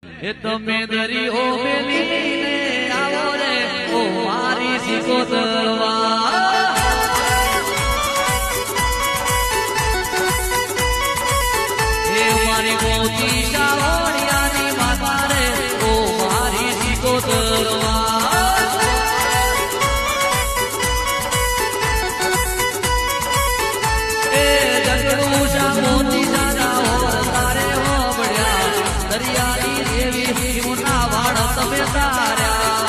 એ તમે દરી હો મેલીને આવો રે ઓ મારી સિકોતરવા એ મારી મોતી શાવણિયાની માતા રે ઓ મારી સિકોતરવા એ જગડું શા મોતી સારા હો તારે હો બળ્યા દરિયાની દેવી મુના વાળ તમે તાર્યા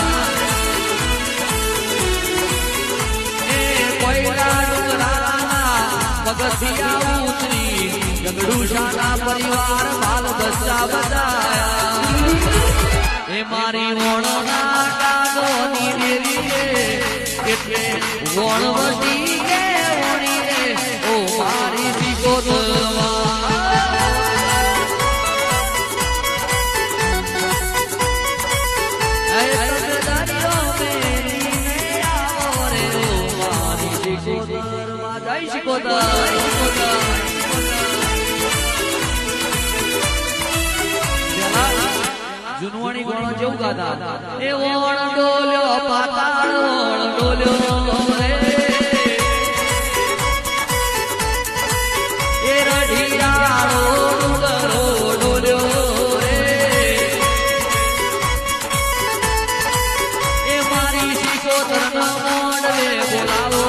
એ કોઈલા ડુંગરાના પગથિયા ઉતરી જગડું શાના પરિવાર બાલ બચ્ચા બચાયા એ મારી વણના કાગોની દેવી એટલે વણવતી કે વણી રે ઓ મારી સિકોતરવા જુનવાણી ગણો જેવું ગાતા એ ઓણ ડોલ્યો પાતાળ ઓણ ડોલ્યો રે એ રઢિયાળો ડુંગરો ડોલ્યો રે એ મારી સિકોતરના મોંડવે બોલાવો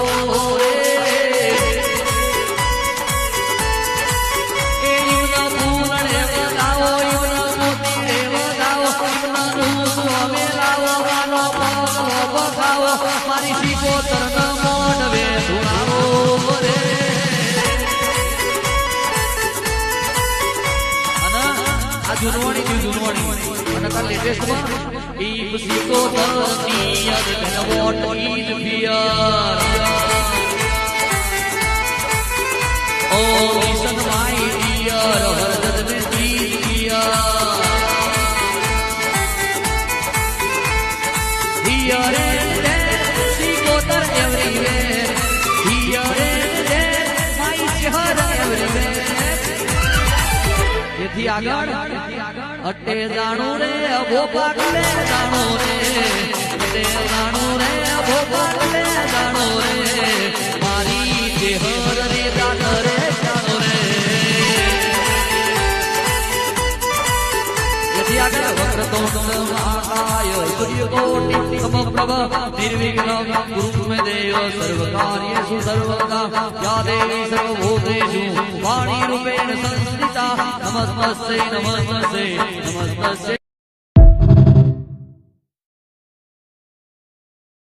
મારી સિકોતરના મોંડવે ધુણાવો રે અને આ જુનવાણી અને કા લેટેસ્ટમાં ઈ સિકોતરની યાદ મેં what is fear oh listen my dear હરદત મે જીત કિયા here everywhere here and there my shehar everywhere એથી આગળ અટે જાણું રે ભોપાલે જાણો રે અટે જાણું રે ભોપાલે જાણો રે મારી શહેર રે જાણ રે જાણો રે એથી આગળ વક્રતોંડ મહાકાય સૂર્યકોટિ સમપ્રભ निर्विघ्नं गुरु में देव सर्व कार्येषु सर्वदा या देवी सर्वभूतेषु वाणी रूपेण संस्थिता नमस्ते नमस्ते नमस्ते